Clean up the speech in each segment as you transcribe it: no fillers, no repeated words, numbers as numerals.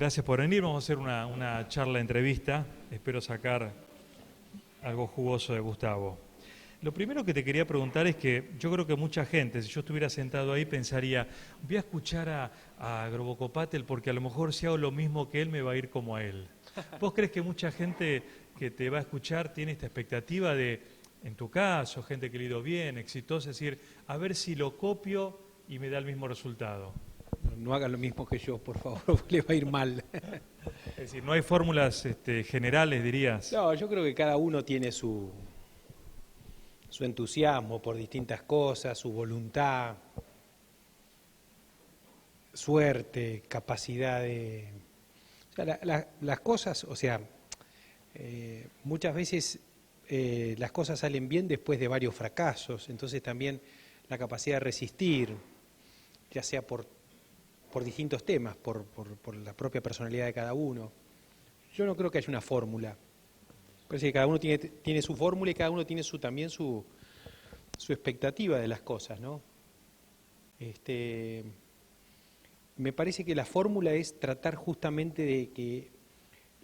Gracias por venir. Vamos a hacer una charla, entrevista. Espero sacar algo jugoso de Gustavo. Lo primero que te quería preguntar es que yo creo que mucha gente, si yo estuviera sentado ahí, pensaría, voy a escuchar a Grobocopatel porque a lo mejor si hago lo mismo que él me va a ir como a él. ¿Vos crees que mucha gente que te va a escuchar tiene esta expectativa de, en tu caso, gente que le ha ido bien, exitosa, es decir, a ver si lo copio y me da el mismo resultado? No hagan lo mismo que yo, por favor, le va a ir mal. Es decir, no hay fórmulas generales, dirías. No, yo creo que cada uno tiene su entusiasmo por distintas cosas, su voluntad, suerte, capacidad de... O sea, las cosas, o sea, muchas veces las cosas salen bien después de varios fracasos, entonces también la capacidad de resistir, ya sea por distintos temas, por la propia personalidad de cada uno. Yo no creo que haya una fórmula. Parece que cada uno tiene su fórmula y cada uno tiene también su expectativa de las cosas, ¿no? Me parece que la fórmula es tratar justamente de que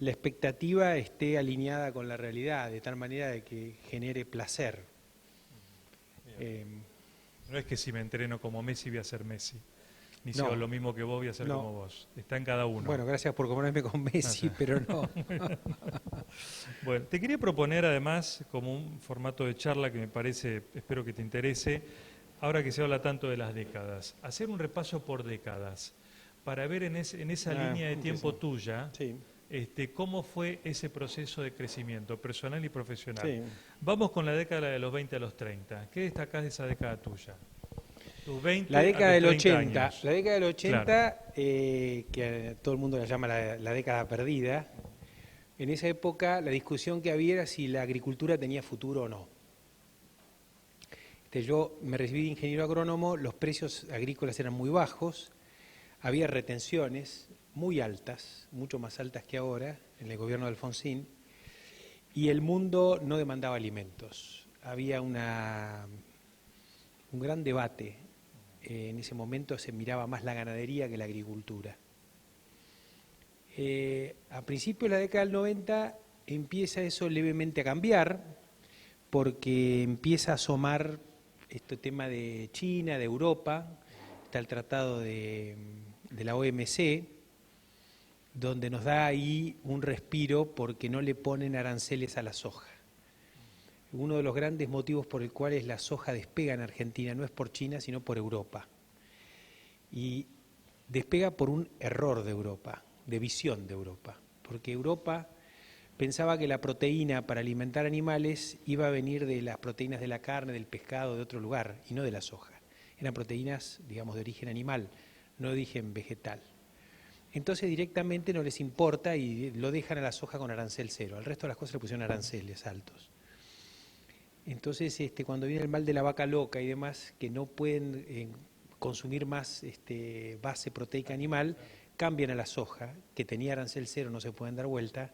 la expectativa esté alineada con la realidad, de tal manera de que genere placer. No es que si me entreno como Messi voy a ser Messi. Ni si No. hago lo mismo que vos voy a ser como vos. Está en cada uno. Bueno, gracias por compararme con Messi, pero no. Bueno, te quería proponer además como un formato de charla que me parece, espero que te interese, ahora que se habla tanto de las décadas, hacer un repaso por décadas, para ver en esa línea de tiempo tuya, sí. cómo fue ese proceso de crecimiento personal y profesional. Sí. Vamos con la década de los 20 a los 30. ¿Qué destacás de esa década tuya? Tus 20 La década del 80, años. la década del 80, Claro. que todo el mundo la llama la década perdida. En esa época la discusión que había era si la agricultura tenía futuro o no. Yo me recibí de ingeniero agrónomo, los precios agrícolas eran muy bajos, había retenciones muy altas, mucho más altas que ahora, en el gobierno de Alfonsín, y el mundo no demandaba alimentos. Había un gran debate. En ese momento se miraba más la ganadería que la agricultura. A principios de la década del 90 empieza eso levemente a cambiar, porque empieza a asomar este tema de China, de Europa, está el tratado de la OMC, donde nos da ahí un respiro porque no le ponen aranceles a la soja. Uno de los grandes motivos por el cual la soja despega en Argentina no es por China, sino por Europa. Y despega por un error de Europa, de visión de Europa, porque Europa pensaba que la proteína para alimentar animales iba a venir de las proteínas de la carne, del pescado, de otro lugar, y no de la soja. Eran proteínas, digamos, de origen animal, no de origen vegetal. Entonces directamente no les importa y lo dejan a la soja con arancel cero. Al resto de las cosas le pusieron aranceles altos. Entonces, cuando viene el mal de la vaca loca y demás, que no pueden consumir más base proteica animal, cambian a la soja, que tenía arancel cero, no se pueden dar vuelta.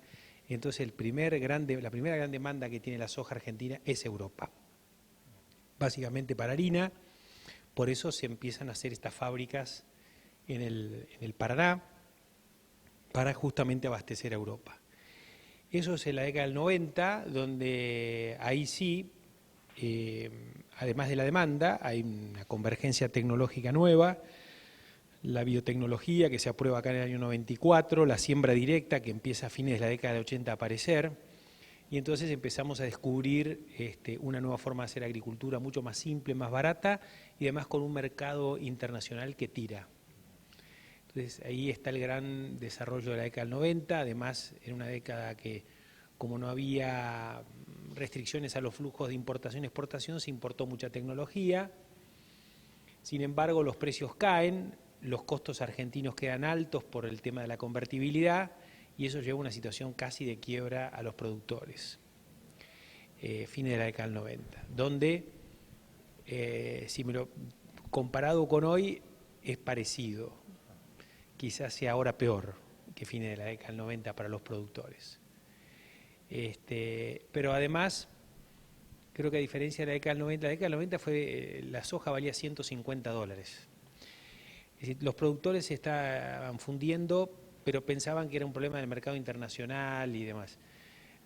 Entonces, la primera gran demanda que tiene la soja argentina es Europa. Básicamente para harina, por eso se empiezan a hacer estas fábricas en el Paraná, para justamente abastecer a Europa. Eso es en la década del 90, donde ahí sí, además de la demanda, hay una convergencia tecnológica nueva, la biotecnología que se aprueba acá en el año 94, la siembra directa que empieza a fines de la década de 80 a aparecer, y entonces empezamos a descubrir una nueva forma de hacer agricultura mucho más simple, más barata, y además con un mercado internacional que tira. Entonces ahí está el gran desarrollo de la década del 90, además era una década que como no había restricciones a los flujos de importación y exportación, se importó mucha tecnología. Sin embargo, los precios caen, los costos argentinos quedan altos por el tema de la convertibilidad y eso lleva a una situación casi de quiebra a los productores. Fines de la década del 90, donde, si me lo comparado con hoy, es parecido. Quizás sea ahora peor que fines de la década del 90 para los productores. Pero además, creo que a diferencia de la década del 90 la soja valía $150. Es decir, los productores se estaban fundiendo pero pensaban que era un problema del mercado internacional y demás.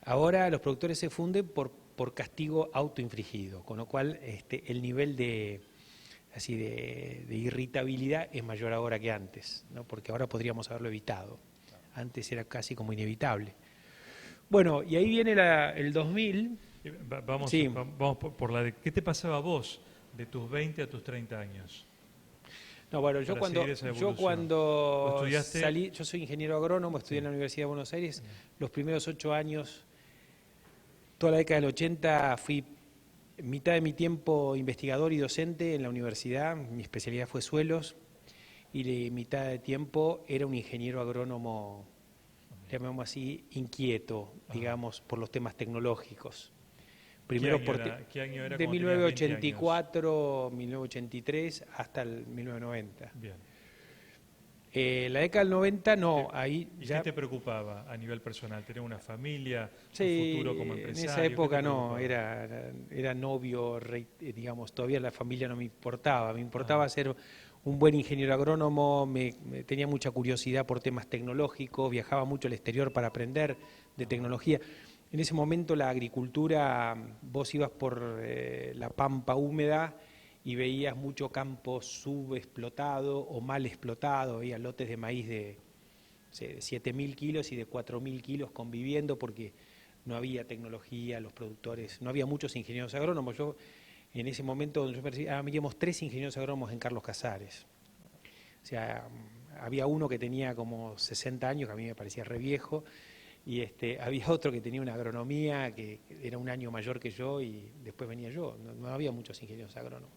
Ahora los productores se funden por castigo autoinfligido, con lo cual el nivel de irritabilidad es mayor ahora que antes, ¿no? Porque ahora podríamos haberlo evitado. Antes era casi como inevitable. Bueno, y ahí viene el 2000. Vamos, Sí. vamos por la de... ¿Qué te pasaba a vos de tus 20 a tus 30 años? No, bueno, yo cuando estudiaste... salí, yo soy ingeniero agrónomo, estudié en la Universidad de Buenos Aires, los primeros 8 años, toda la década del 80, fui mitad de mi tiempo investigador y docente en la universidad, mi especialidad fue suelos, y mitad de tiempo era un ingeniero agrónomo, llamemos así, inquieto, digamos, por los temas tecnológicos. Primero ¿Qué año era de cuando tenías 20 años? 1984, 1983 hasta el 1990. Bien. La década del 90 no, ahí ¿Y ya... qué te preocupaba a nivel personal? ¿Tener una familia, Sí, un futuro como empresario? en esa época ¿Qué te no, preocupaba? era novio, digamos, todavía la familia no me importaba, me importaba ser un buen ingeniero agrónomo, tenía mucha curiosidad por temas tecnológicos, viajaba mucho al exterior para aprender de tecnología. En ese momento la agricultura, vos ibas por la pampa húmeda y veías mucho campo subexplotado o mal explotado, veías lotes de maíz de 7.000 kilos y de 4.000 kilos conviviendo porque no había tecnología, los productores, no había muchos ingenieros agrónomos. Yo, en ese momento, donde yo percibía, habíamos 3 ingenieros agrónomos en Carlos Casares. O sea, había uno que tenía como 60 años, que a mí me parecía re viejo, y había otro que tenía una agronomía que era un año mayor que yo y después venía yo. No había muchos ingenieros agrónomos.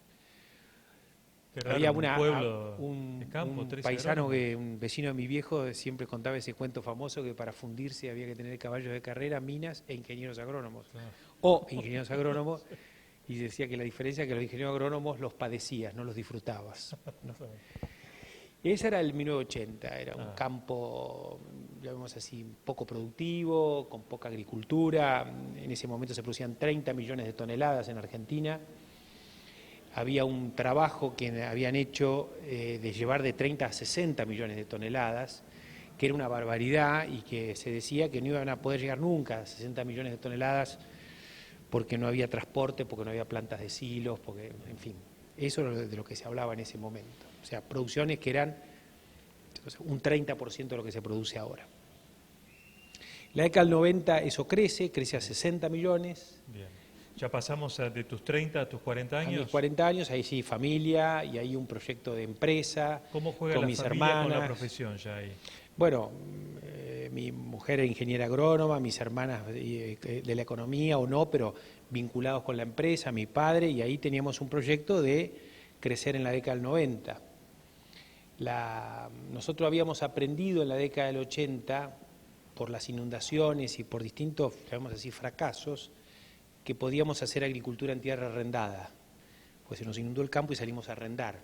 Raro, Había un de campo, un 3 paisano, agrónomos. un vecino de mi viejo, siempre contaba ese cuento famoso que para fundirse había que tener caballos de carrera, minas e ingenieros agrónomos. Claro. O ingenieros agrónomos, y decía que la diferencia es que los ingenieros agrónomos los padecías, no los disfrutabas, ¿no? Ese era el 1980, era un campo, digamos así, poco productivo, con poca agricultura. En ese momento se producían 30 millones de toneladas en Argentina. Había un trabajo que habían hecho de llevar de 30 a 60 millones de toneladas, que era una barbaridad y que se decía que no iban a poder llegar nunca a 60 millones de toneladas porque no había transporte, porque no había plantas de silos, porque, en fin, eso es de lo que se hablaba en ese momento. O sea, producciones que eran un 30% de lo que se produce ahora. La década del 90 eso crece a 60 millones. Bien. Ya pasamos de tus 30 a tus 40 años. A mis 40 años, ahí sí, familia, y hay un proyecto de empresa. ¿Cómo juega con la mis familia hermanas. con la profesión ya ahí? Bueno, mi mujer era ingeniera agrónoma, mis hermanas de la economía o no, pero vinculados con la empresa, mi padre, y ahí teníamos un proyecto de crecer en la década del 90. Nosotros habíamos aprendido en la década del 80, por las inundaciones y por distintos, llamamos así, fracasos, que podíamos hacer agricultura en tierra arrendada. Pues se nos inundó el campo y salimos a arrendar.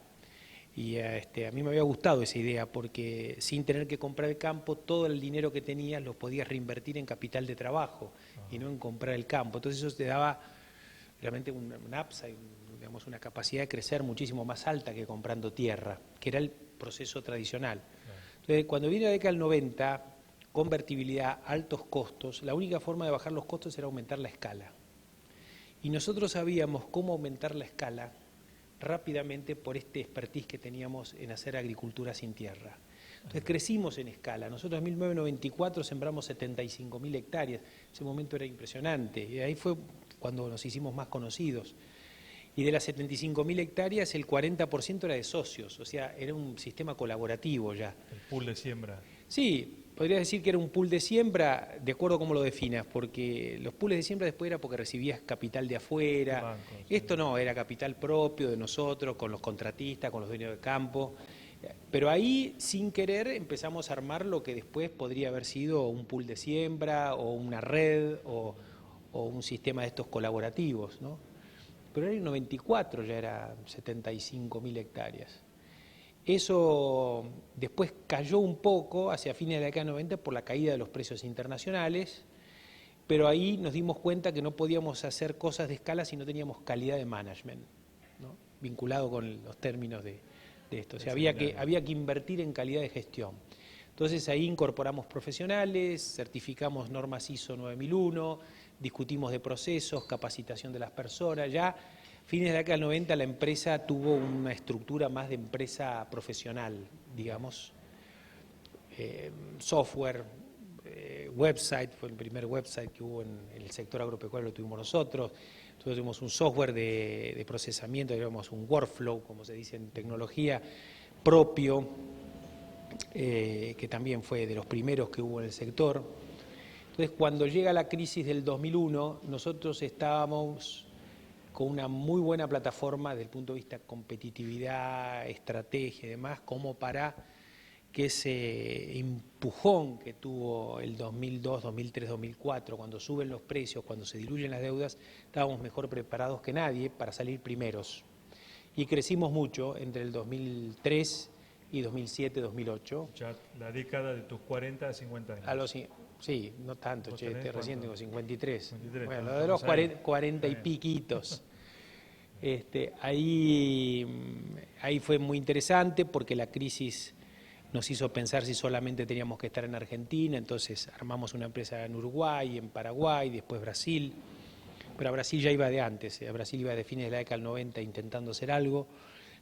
Y a mí me había gustado esa idea porque sin tener que comprar el campo, todo el dinero que tenías lo podías reinvertir en capital de trabajo y no en comprar el campo. Entonces eso te daba realmente un upside, digamos, una capacidad de crecer muchísimo más alta que comprando tierra, que era el proceso tradicional. Entonces, cuando viene la década del 90, convertibilidad, altos costos, la única forma de bajar los costos era aumentar la escala. Y nosotros sabíamos cómo aumentar la escala rápidamente por este expertise que teníamos en hacer agricultura sin tierra. Entonces crecimos en escala. Nosotros en 1994 sembramos 75.000 hectáreas. Ese momento era impresionante. Y ahí fue cuando nos hicimos más conocidos. Y de las 75.000 hectáreas, el 40% era de socios. O sea, era un sistema colaborativo ya. El pool de siembra. Sí, podrías decir que era un pool de siembra, de acuerdo a cómo lo definas, porque los pools de siembra después era porque recibías capital de afuera. Bancos, Esto no, era capital propio de nosotros, con los contratistas, con los dueños del campo. Pero ahí, sin querer, empezamos a armar lo que después podría haber sido un pool de siembra o una red o un sistema de estos colaborativos, ¿no? Pero en el 94 ya era 75.000 hectáreas. Eso después cayó un poco hacia fines de la década del 90 por la caída de los precios internacionales, pero ahí nos dimos cuenta que no podíamos hacer cosas de escala si no teníamos calidad de management, ¿no? Vinculado con los términos de esto. O sea, había que invertir en calidad de gestión. Entonces ahí incorporamos profesionales, certificamos normas ISO 9001, discutimos de procesos, capacitación de las personas. Ya fines de la década del 90 la empresa tuvo una estructura más de empresa profesional, digamos, software, website, fue el primer website que hubo en el sector agropecuario, lo tuvimos nosotros. Nosotros tuvimos un software de procesamiento, digamos un workflow, como se dice en tecnología, propio, que también fue de los primeros que hubo en el sector. Entonces, cuando llega la crisis del 2001, nosotros estábamos con una muy buena plataforma desde el punto de vista competitividad, estrategia y demás, como para que ese empujón que tuvo el 2002, 2003, 2004, cuando suben los precios, cuando se diluyen las deudas, estábamos mejor preparados que nadie para salir primeros. Y crecimos mucho entre el 2003 y 2007, 2008. Ya la década de tus 40 a 50 años. A los, sí, no tanto, recién tengo 53. 53, bueno, lo de los 40 y piquitos. Ahí fue muy interesante porque la crisis nos hizo pensar si solamente teníamos que estar en Argentina, entonces armamos una empresa en Uruguay, en Paraguay, después Brasil, pero a Brasil ya iba de antes, a Brasil iba de fines de la década del 90 intentando hacer algo,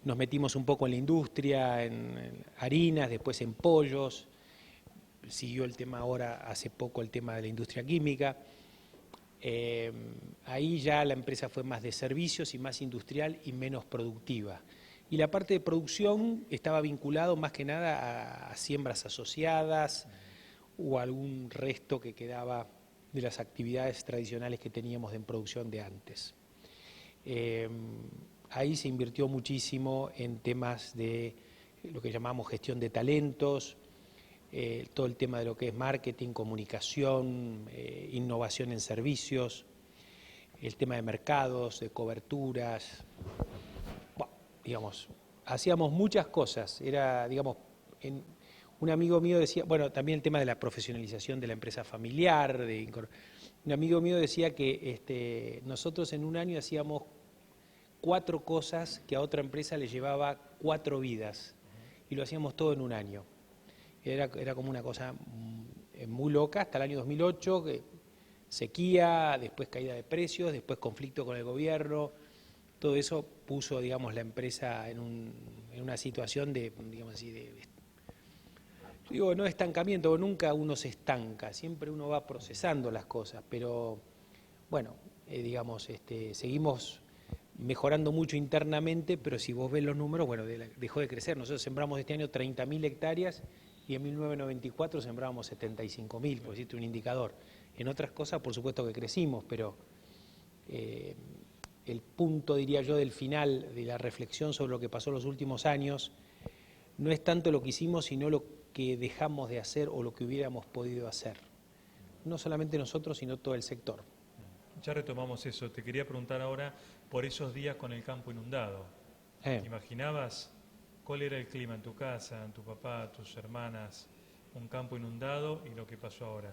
nos metimos un poco en la industria, en harinas, después en pollos, siguió el tema ahora, hace poco el tema de la industria química, ahí ya la empresa fue más de servicios y más industrial y menos productiva. Y la parte de producción estaba vinculado más que nada a siembras asociadas o algún resto que quedaba de las actividades tradicionales que teníamos en producción de antes. Ahí se invirtió muchísimo en temas de lo que llamamos gestión de talentos, todo el tema de lo que es marketing, comunicación, innovación en servicios, el tema de mercados, de coberturas. Digamos, hacíamos muchas cosas, era, digamos, un amigo mío decía, bueno, también el tema de la profesionalización de la empresa familiar, un amigo mío decía que nosotros en un año hacíamos 4 cosas que a otra empresa le llevaba 4 vidas, y lo hacíamos todo en un año. Era como una cosa muy loca, hasta el año 2008, que sequía, después caída de precios, después conflicto con el gobierno. Todo eso puso, digamos, la empresa en una situación de, digamos así, no estancamiento, nunca uno se estanca, siempre uno va procesando las cosas, pero bueno, digamos, seguimos mejorando mucho internamente, pero si vos ves los números, bueno, dejó de crecer. Nosotros sembramos este año 30.000 hectáreas y en 1994 sembrábamos 75.000, por decirte un indicador. En otras cosas, por supuesto que crecimos, pero el punto, diría yo, del final de la reflexión sobre lo que pasó en los últimos años no es tanto lo que hicimos, sino lo que dejamos de hacer o lo que hubiéramos podido hacer. No solamente nosotros, sino todo el sector. Ya retomamos eso. Te quería preguntar ahora por esos días con el campo inundado. ¿Te imaginabas cuál era el clima en tu casa, en tu papá, tus hermanas, un campo inundado y lo que pasó ahora?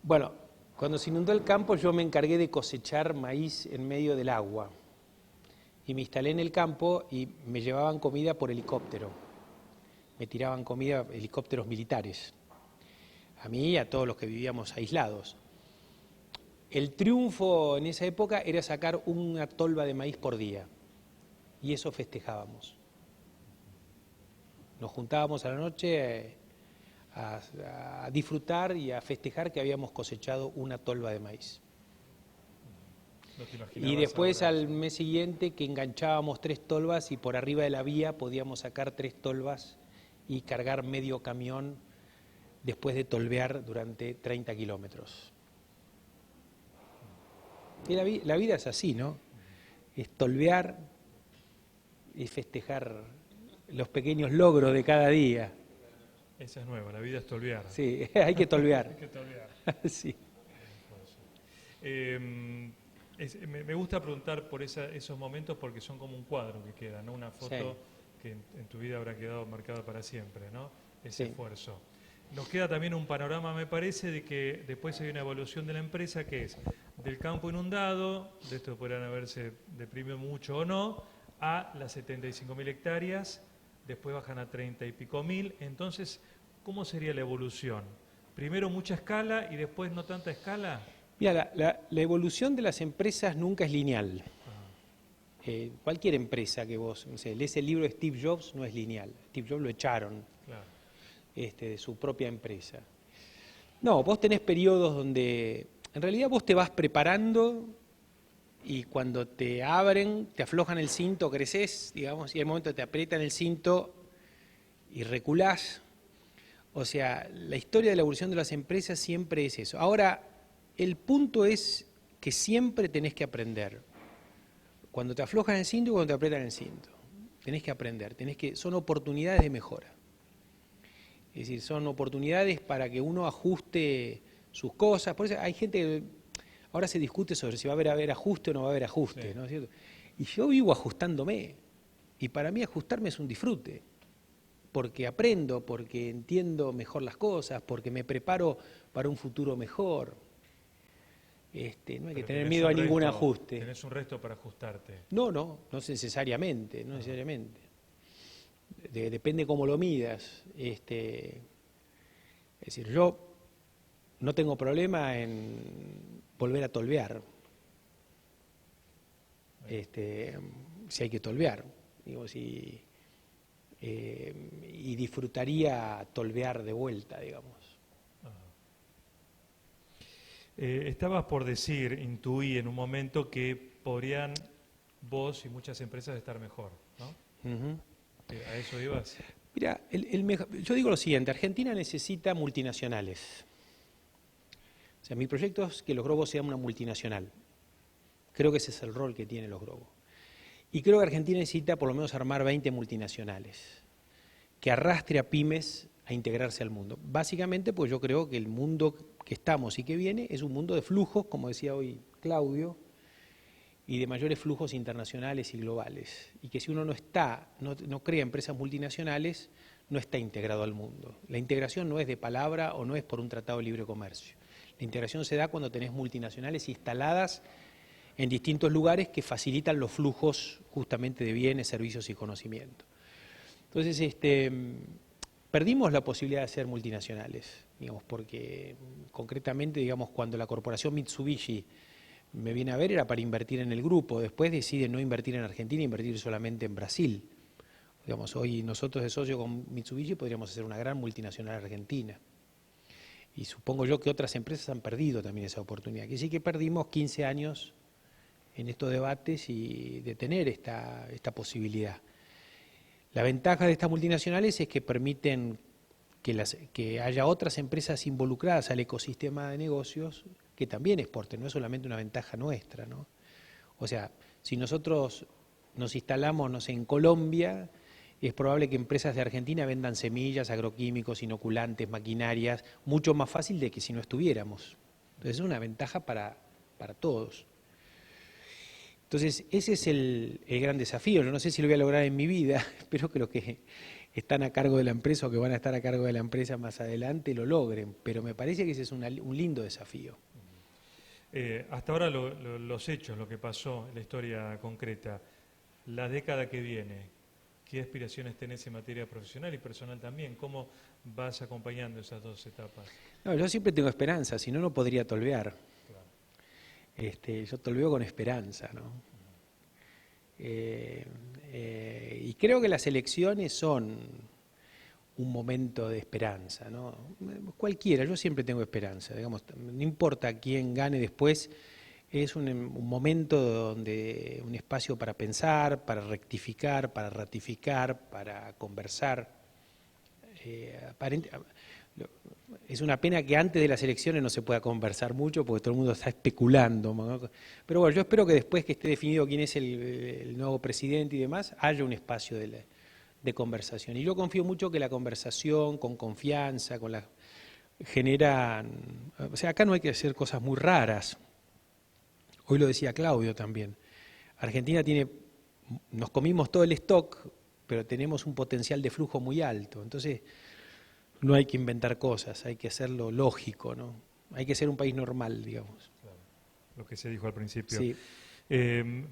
Bueno, cuando se inundó el campo yo me encargué de cosechar maíz en medio del agua y me instalé en el campo y me llevaban comida por helicóptero, me tiraban comida helicópteros militares, a mí y a todos los que vivíamos aislados. El triunfo en esa época era sacar una tolva de maíz por día y eso festejábamos. Nos juntábamos a la noche a disfrutar y a festejar que habíamos cosechado una tolva de maíz. Y después al mes siguiente que enganchábamos 3 tolvas y por arriba de la vía podíamos sacar 3 tolvas y cargar medio camión después de tolvear durante 30 kilómetros. Y la vida es así, ¿no? Es tolvear y festejar los pequeños logros de cada día. Esa es nueva, la vida es tolvear. Sí, hay que tolvear. Hay que tolvear. Sí. Me gusta preguntar por esos momentos porque son como un cuadro que queda, ¿no? Una foto que en tu vida habrá quedado marcada para siempre, ¿no? Ese esfuerzo. Nos queda también un panorama, me parece, de que después hay una evolución de la empresa que es del campo inundado, de esto podrán haberse deprimido mucho o no, a las 75.000 hectáreas, después bajan a 30 y pico mil. Entonces, ¿cómo sería la evolución? Primero mucha escala y después no tanta escala. Mira, la evolución de las empresas nunca es lineal. Cualquier empresa que vos, no sé, lees el libro de Steve Jobs, no es lineal. Steve Jobs lo echaron Claro. de su propia empresa. No, vos tenés periodos donde en realidad vos te vas preparando y cuando te abren, te aflojan el cinto, creces, digamos, y hay momentos que te aprietan el cinto y reculás. O sea, la historia de la evolución de las empresas siempre es eso. Ahora, el punto es que siempre tenés que aprender. Cuando te aflojan el cinto y cuando te aprietan el cinto. Tenés que aprender, son oportunidades de mejora. Es decir, son oportunidades para que uno ajuste sus cosas. Por eso hay gente que ahora se discute sobre si va a haber ajuste o no va a haber ajuste, sí. ¿No es cierto? Y yo vivo ajustándome. Y para mí ajustarme es un disfrute. Porque aprendo, porque entiendo mejor las cosas, porque me preparo para un futuro mejor. No hay que tener miedo a ningún ajuste. ¿Tenés un resto para ajustarte? No necesariamente, no necesariamente. Depende cómo lo midas. Es decir, yo no tengo problema en volver a tolvear. Si hay que tolvear. Digo, y disfrutaría tolvear de vuelta, digamos. Estabas por decir, intuí en un momento que podrían vos y muchas empresas estar mejor, ¿no? Uh-huh. ¿A eso ibas? Mira, yo digo lo siguiente, Argentina necesita multinacionales. O sea, mi proyecto es que los Globos sean una multinacional. Creo que ese es el rol que tienen los Globos. Y creo que Argentina necesita por lo menos armar 20 multinacionales que arrastre a pymes a integrarse al mundo. Básicamente, pues yo creo que el mundo que estamos y que viene es un mundo de flujos, como decía hoy Claudio, y de mayores flujos internacionales y globales. Y que si uno no crea empresas multinacionales, no está integrado al mundo. La integración no es de palabra o no es por un tratado de libre comercio. La integración se da cuando tenés multinacionales instaladas en distintos lugares que facilitan los flujos justamente de bienes, servicios y conocimiento. Entonces, perdimos la posibilidad de ser multinacionales, digamos, porque concretamente, digamos, cuando la corporación Mitsubishi me viene a ver era para invertir en el grupo, después decide no invertir en Argentina, invertir solamente en Brasil. Digamos, hoy nosotros de socio con Mitsubishi podríamos hacer una gran multinacional argentina. Y supongo yo que otras empresas han perdido también esa oportunidad. Que sí que perdimos 15 años en estos debates y de tener esta posibilidad. La ventaja de estas multinacionales es que permiten que haya otras empresas involucradas al ecosistema de negocios que también exporten, no es solamente una ventaja nuestra, ¿no? O sea, si nosotros nos instalamos, no sé, en Colombia, es probable que empresas de Argentina vendan semillas, agroquímicos, inoculantes, maquinarias, mucho más fácil de que si no estuviéramos. Entonces es una ventaja para todos. Entonces, ese es el gran desafío. Yo no sé si lo voy a lograr en mi vida, espero que los que están a cargo de la empresa o que van a estar a cargo de la empresa más adelante lo logren, pero me parece que ese es un lindo desafío. Hasta ahora los hechos, lo que pasó, la historia concreta, la década que viene, ¿qué aspiraciones tenés en materia profesional y personal también? ¿Cómo vas acompañando esas dos etapas? No, yo siempre tengo esperanza, si no, no podría tolvear. Claro. Yo tolveo con esperanza, ¿no? Y creo que las elecciones son un momento de esperanza, ¿no? Cualquiera, yo siempre tengo esperanza, digamos, no importa quién gane después, es un momento donde un espacio para pensar, para rectificar, para ratificar, para conversar. Es una pena que antes de las elecciones no se pueda conversar mucho porque todo el mundo está especulando, ¿no? Pero bueno, yo espero que después que esté definido quién es el nuevo presidente y demás, haya un espacio de conversación. Y yo confío mucho que la conversación con confianza, generan... O sea, acá no hay que hacer cosas muy raras. Hoy lo decía Claudio también. Argentina nos comimos todo el stock, pero tenemos un potencial de flujo muy alto. Entonces, no hay que inventar cosas, hay que hacerlo lógico, ¿no? Hay que ser un país normal, digamos. Claro, lo que se dijo al principio. Sí.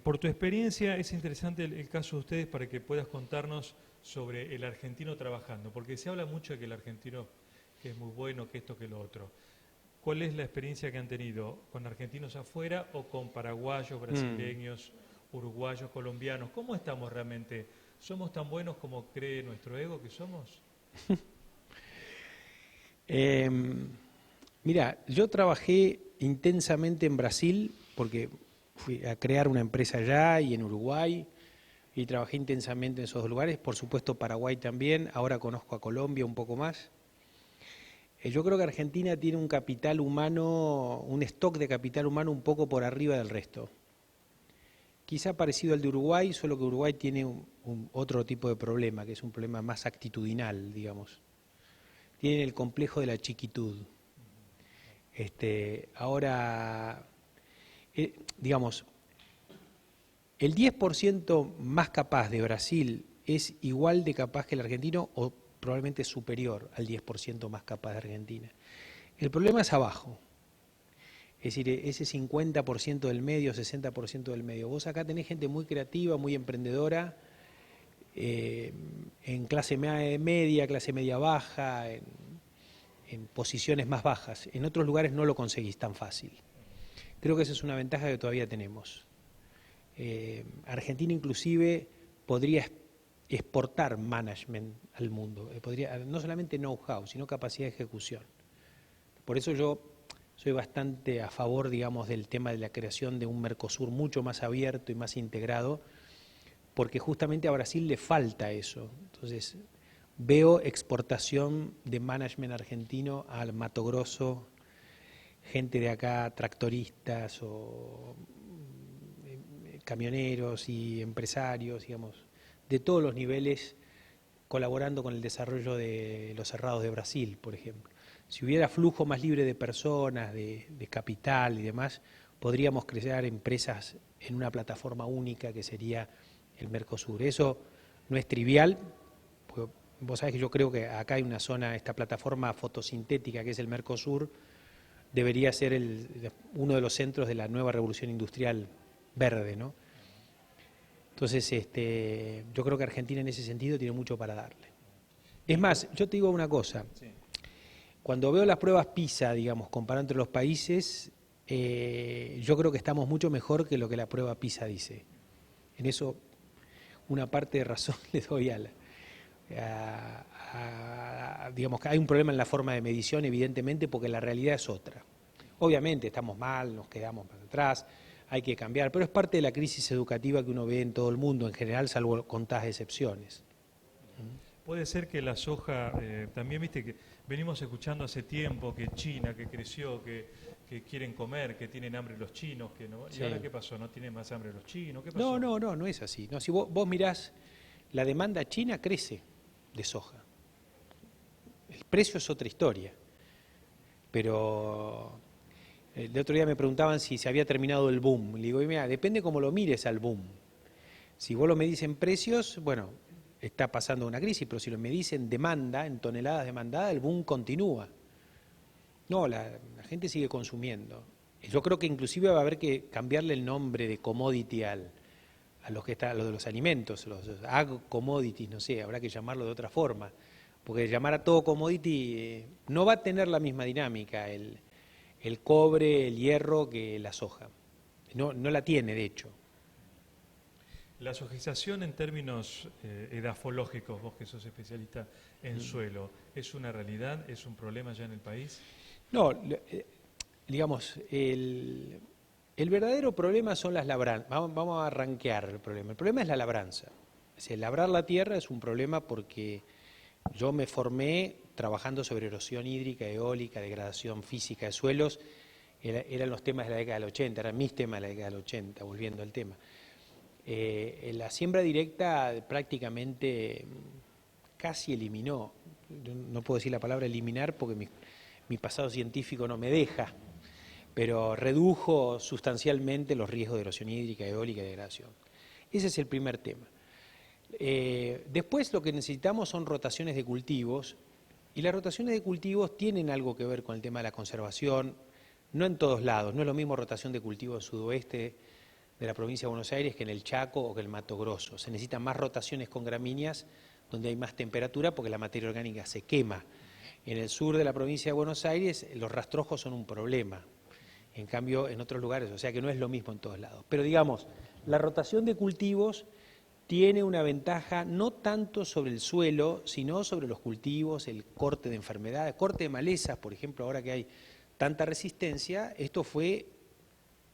Por tu experiencia, es interesante el caso de ustedes para que puedas contarnos sobre el argentino trabajando? Porque se habla mucho de que el argentino que es muy bueno, que esto, que lo otro. ¿Cuál es la experiencia que han tenido con argentinos afuera o con paraguayos, brasileños, uruguayos, colombianos? ¿Cómo estamos realmente? ¿Somos tan buenos como cree nuestro ego que somos? Mira, yo trabajé intensamente en Brasil porque fui a crear una empresa allá y en Uruguay y trabajé intensamente en esos dos lugares, por supuesto Paraguay también, ahora conozco a Colombia un poco más. Yo creo que Argentina tiene un capital humano, un stock de capital humano un poco por arriba del resto. Quizá parecido al de Uruguay, solo que Uruguay tiene otro tipo de problema, que es un problema más actitudinal, digamos. Tienen el complejo de la chiquitud. Ahora, digamos, el 10% más capaz de Brasil es igual de capaz que el argentino o probablemente superior al 10% más capaz de Argentina. El problema es abajo. Es decir, ese 50% del medio, 60% del medio. Vos acá tenés gente muy creativa, muy emprendedora, en clase media, clase media baja, en posiciones más bajas. En otros lugares no lo conseguís tan fácil. Creo que esa es una ventaja que todavía tenemos. Argentina inclusive podría exportar management al mundo. Podría, no solamente know-how, sino capacidad de ejecución. Por eso yo soy bastante a favor, digamos, del tema de la creación de un Mercosur mucho más abierto y más integrado, porque justamente a Brasil le falta eso. Entonces, veo exportación de management argentino al Mato Grosso, gente de acá, tractoristas o camioneros y empresarios, digamos, de todos los niveles, colaborando con el desarrollo de los cerrados de Brasil, por ejemplo. Si hubiera flujo más libre de personas, de capital y demás, podríamos crear empresas en una plataforma única que sería el Mercosur. Eso no es trivial, porque vos sabés que yo creo que acá hay una zona, esta plataforma fotosintética que es el Mercosur, debería ser uno de los centros de la nueva revolución industrial verde, ¿no? Entonces, yo creo que Argentina en ese sentido tiene mucho para darle. Es más, yo te digo una cosa. Sí. Cuando veo las pruebas PISA, digamos, comparando entre los países, yo creo que estamos mucho mejor que lo que la prueba PISA dice. En eso, una parte de razón le doy digamos que hay un problema en la forma de medición, evidentemente, porque la realidad es otra. Obviamente estamos mal, nos quedamos para atrás, hay que cambiar, pero es parte de la crisis educativa que uno ve en todo el mundo en general, salvo contadas excepciones. Puede ser que la soja, también viste que venimos escuchando hace tiempo que China, que creció, que quieren comer, que tienen hambre los chinos, que no. Sí. ¿Y ahora qué pasó? ¿No tienen más hambre los chinos? ¿Qué pasó? No es así. No, si vos mirás, la demanda china crece de soja. El precio es otra historia. Pero el otro día me preguntaban si se había terminado el boom. Le digo, mira, depende cómo lo mires al boom. Si vos lo medís en precios, bueno, está pasando una crisis, pero si lo medís en demanda, en toneladas demandadas, el boom continúa. No, la gente sigue consumiendo. Yo creo que inclusive va a haber que cambiarle el nombre de commodity a los que está, a los de los alimentos, los ag commodities, no sé, habrá que llamarlo de otra forma, porque llamar a todo commodity no va a tener la misma dinámica el cobre, el hierro que la soja. No la tiene, de hecho. La sojización en términos edafológicos, vos que sos especialista en suelo, ¿es una realidad, es un problema ya en el país? No, digamos, el verdadero problema son las labranzas. Vamos a arranquear el problema. El problema es la labranza. Es decir, labrar la tierra es un problema porque yo me formé trabajando sobre erosión hídrica, eólica, degradación física de suelos. Eran los temas de la década del 80, eran mis temas de la década del 80, volviendo al tema. La siembra directa prácticamente casi eliminó, no puedo decir la palabra eliminar porque mi pasado científico no me deja, pero redujo sustancialmente los riesgos de erosión hídrica, eólica y degradación. Ese es el primer tema. Después lo que necesitamos son rotaciones de cultivos, y las rotaciones de cultivos tienen algo que ver con el tema de la conservación, no en todos lados, no es lo mismo rotación de cultivo en sudoeste de la provincia de Buenos Aires que en el Chaco o que en el Mato Grosso. Se necesitan más rotaciones con gramíneas donde hay más temperatura porque la materia orgánica se quema. En el sur de la provincia de Buenos Aires los rastrojos son un problema, en cambio en otros lugares, o sea que no es lo mismo en todos lados. Pero digamos, la rotación de cultivos tiene una ventaja no tanto sobre el suelo, sino sobre los cultivos, el corte de enfermedades, corte de malezas, por ejemplo, ahora que hay tanta resistencia, esto fue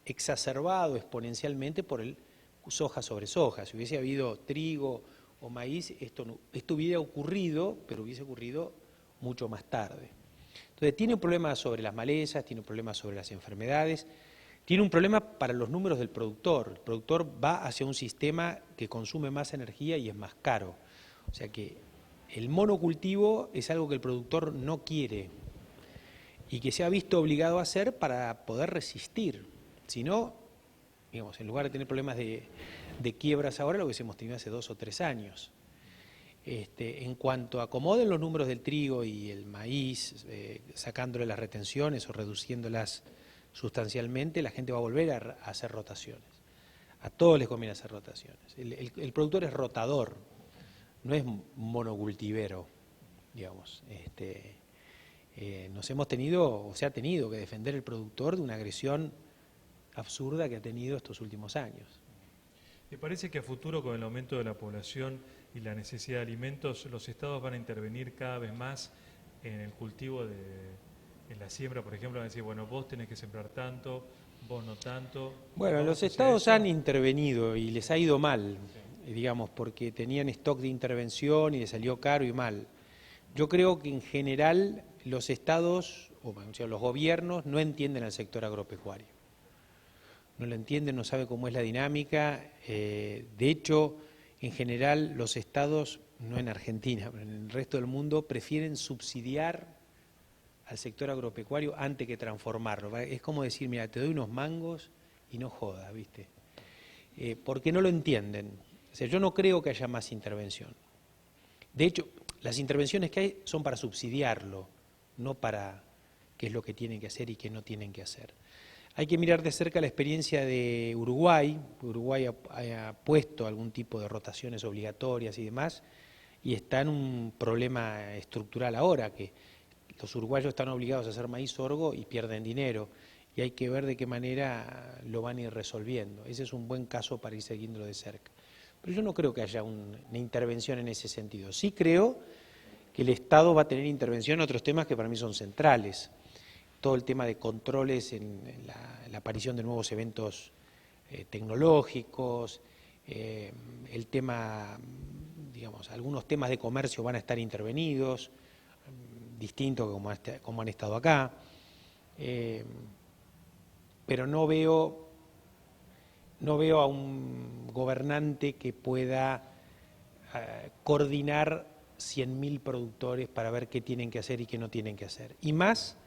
exacerbado exponencialmente por el soja sobre soja. Si hubiese habido trigo o maíz, esto hubiera ocurrido, pero hubiese ocurrido mucho más tarde. Entonces tiene un problema sobre las malezas, tiene un problema sobre las enfermedades, tiene un problema para los números del productor. El productor va hacia un sistema que consume más energía y es más caro. O sea que el monocultivo es algo que el productor no quiere y que se ha visto obligado a hacer para poder resistir. Si no, digamos, en lugar de tener problemas de quiebras ahora, lo hubiésemos tenido hace 2 o 3 años. En cuanto acomoden los números del trigo y el maíz, sacándole las retenciones o reduciéndolas sustancialmente, la gente va a volver a hacer rotaciones. A todos les conviene hacer rotaciones. El productor es rotador, no es monocultivero, digamos. Nos hemos tenido, o se ha tenido que defender el productor de una agresión absurda que ha tenido estos últimos años. ¿Te parece que a futuro, con el aumento de la población y la necesidad de alimentos, los estados van a intervenir cada vez más en el cultivo en la siembra, por ejemplo? Van a decir, bueno, vos tenés que sembrar tanto, vos no tanto. Bueno, los estados han intervenido y les ha ido mal, digamos, porque tenían stock de intervención y les salió caro y mal. Yo creo que en general los estados, o sea, los gobiernos, no entienden al sector agropecuario. No lo entienden, no saben cómo es la dinámica. De hecho, en general los estados, no en Argentina, pero en el resto del mundo, prefieren subsidiar al sector agropecuario antes que transformarlo. Es como decir, mira, te doy unos mangos y no jodas, ¿viste? Porque no lo entienden. O sea, yo no creo que haya más intervención. De hecho, las intervenciones que hay son para subsidiarlo, no para qué es lo que tienen que hacer y qué no tienen que hacer. Hay que mirar de cerca la experiencia de Uruguay. Uruguay ha puesto algún tipo de rotaciones obligatorias y demás, y está en un problema estructural ahora, que los uruguayos están obligados a hacer maíz sorgo y pierden dinero, y hay que ver de qué manera lo van a ir resolviendo. Ese es un buen caso para ir siguiéndolo de cerca. Pero yo no creo que haya una intervención en ese sentido. Sí creo que el Estado va a tener intervención en otros temas que para mí son centrales. Todo el tema de controles en la aparición de nuevos eventos tecnológicos, el tema, digamos, algunos temas de comercio van a estar intervenidos, distintos como han estado acá, pero no veo a un gobernante que pueda coordinar 100.000 productores para ver qué tienen que hacer y qué no tienen que hacer. Y más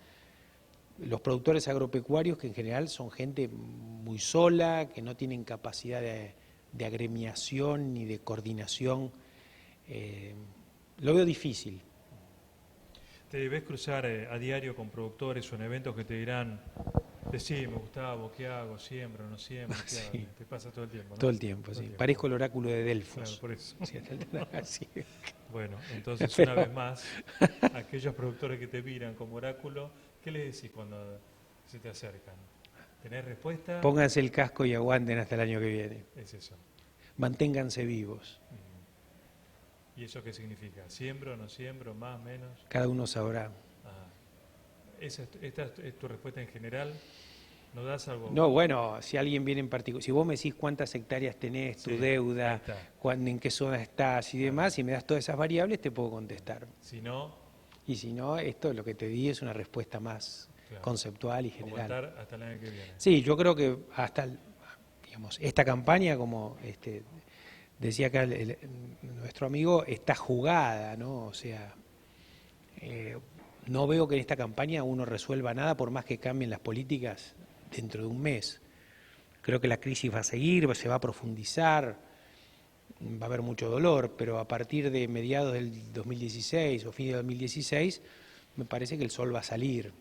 los productores agropecuarios, que en general son gente muy sola, que no tienen capacidad de agremiación ni de coordinación. Lo veo difícil. ¿Te debes cruzar a diario con productores o en eventos que te dirán, decime, Gustavo, ¿qué hago? ¿Siembro o no siembro? ¿Qué hago? Sí. Te pasa todo el tiempo, ¿no? Todo el tiempo, sí. Parezco el oráculo de Delfos. Claro, por eso. Sí. Bueno, entonces una vez más, aquellos productores que te miran como oráculo, ¿qué les decís cuando se te acercan? ¿Tenés respuesta? Pónganse el casco y aguanten hasta el año que viene. Es eso. Manténganse vivos. ¿Y eso qué significa? ¿Siembro, no siembro, más, menos? Cada uno sabrá. ¿Esta es tu respuesta en general? ¿No das algo? No, bueno, si alguien viene en particular, si vos me decís cuántas hectáreas tenés, tu deuda, en qué zona estás y demás, y me das todas esas variables, te puedo contestar. Si no... Y si no, esto lo que te di es una respuesta más conceptual y general. Aguantar hasta el año que viene. Sí, yo creo que hasta, digamos, esta campaña, como decía acá nuestro amigo, está jugada, ¿no? O sea, no veo que en esta campaña uno resuelva nada por más que cambien las políticas dentro de un mes. Creo que la crisis va a seguir, se va a profundizar, va a haber mucho dolor, pero a partir de mediados del 2016 o fin de 2016 me parece que el sol va a salir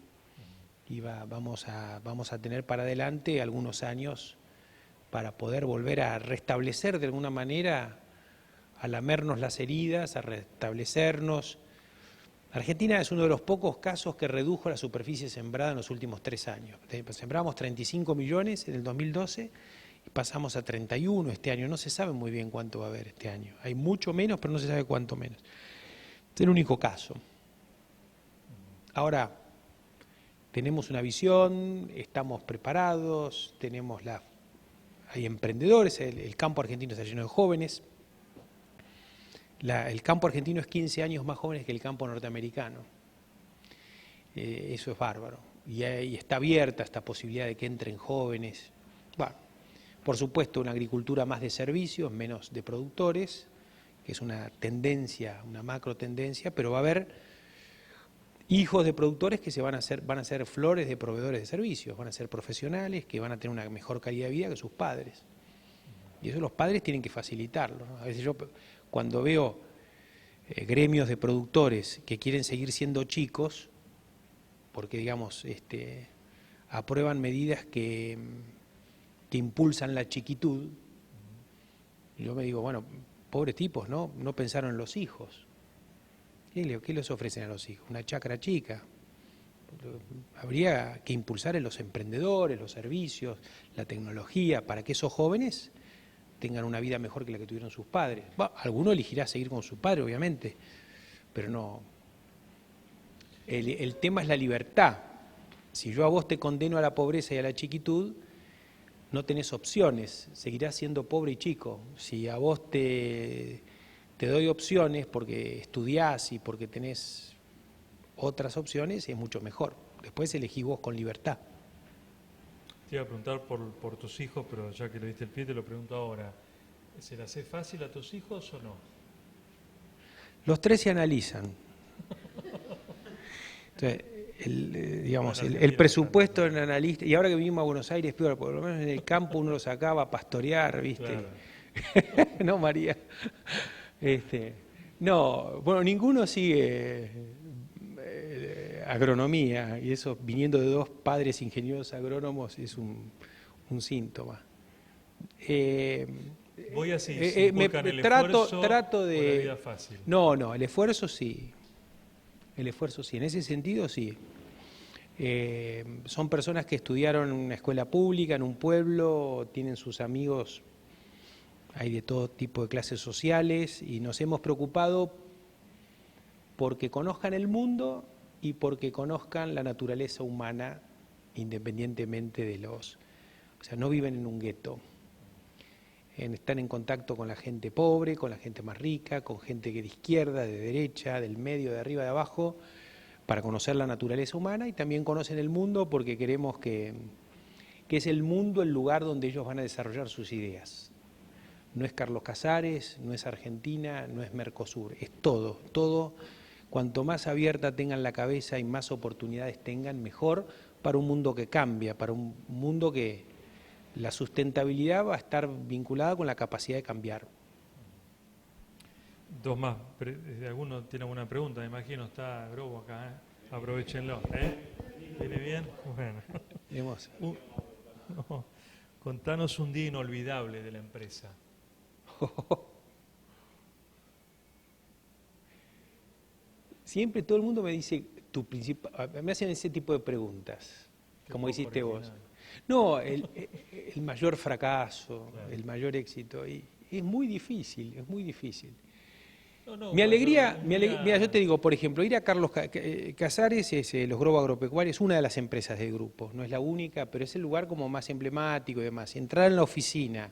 y vamos a tener para adelante algunos años para poder volver a restablecer de alguna manera a lamernos las heridas, a restablecernos. Argentina es uno de los pocos casos que redujo la superficie sembrada en los últimos 3 años. Sembramos 35 millones en el 2012 y pasamos a 31 este año. No se sabe muy bien cuánto va a haber este año. Hay mucho menos, pero no se sabe cuánto menos. Es el único caso. Ahora, tenemos una visión, estamos preparados, hay emprendedores, el campo argentino está lleno de jóvenes. El campo argentino es 15 años más joven que el campo norteamericano. Eso es bárbaro. Y está abierta esta posibilidad de que entren jóvenes. Bueno, por supuesto, una agricultura más de servicios, menos de productores, que es una tendencia, una macro tendencia, pero va a haber hijos de productores que van a ser flores de proveedores de servicios, van a ser profesionales que van a tener una mejor calidad de vida que sus padres. Y eso los padres tienen que facilitarlo, ¿no? A veces yo, cuando veo gremios de productores que quieren seguir siendo chicos, porque digamos, aprueban medidas que impulsan la chiquitud, yo me digo, bueno, pobres tipos, ¿no? No pensaron en los hijos. ¿Qué les ofrecen a los hijos? Una chacra chica. Habría que impulsar en los emprendedores, los servicios, la tecnología, para que esos jóvenes tengan una vida mejor que la que tuvieron sus padres. Bueno, alguno elegirá seguir con su padre, obviamente, pero no. El tema es la libertad. Si yo a vos te condeno a la pobreza y a la chiquitud, no tenés opciones, seguirás siendo pobre y chico. Si a vos te doy opciones porque estudiás y porque tenés otras opciones, es mucho mejor. Después elegís vos con libertad. Te iba a preguntar por tus hijos, pero ya que le diste el pie, te lo pregunto ahora. ¿Se le hace fácil a tus hijos o no? Los 3 se analizan. Entonces, el presupuesto en analista, y ahora que vinimos a Buenos Aires, peor, por lo menos en el campo uno lo sacaba a pastorear, ¿viste? Claro. ¿No, María? No, bueno, ninguno sigue agronomía, y eso viniendo de 2 padres ingenieros agrónomos es un síntoma. Voy así, inculcan el esfuerzo trato de... o la vida fácil. No, el esfuerzo sí. El esfuerzo sí, en ese sentido sí. Son personas que estudiaron en una escuela pública, en un pueblo, tienen sus amigos, hay de todo tipo de clases sociales, y nos hemos preocupado porque conozcan el mundo y porque conozcan la naturaleza humana, independientemente de los... O sea, no viven en un gueto. Están en contacto con la gente pobre, con la gente más rica, con gente que de izquierda, de derecha, del medio, de arriba, de abajo, para conocer la naturaleza humana, y también conocen el mundo porque queremos que es el mundo el lugar donde ellos van a desarrollar sus ideas. No es Carlos Casares, no es Argentina, no es Mercosur, es todo. Cuanto más abierta tengan la cabeza y más oportunidades tengan, mejor para un mundo que cambia, para un mundo que la sustentabilidad va a estar vinculada con la capacidad de cambiar. 2 más. ¿Alguno tiene alguna pregunta? Me imagino, está Grobo acá, ¿eh? Aprovechenlo. ¿Viene bien? Bueno. Contanos un día inolvidable de la empresa. Siempre todo el mundo me dice, me hacen ese tipo de preguntas, como hiciste vos. No, el mayor fracaso, claro, el mayor éxito, y es muy difícil. Mi alegría, mira, yo te digo, por ejemplo, ir a Carlos Casares, los Grobo Agropecuarios, es una de las empresas del grupo, no es la única, pero es el lugar como más emblemático y demás. Entrar en la oficina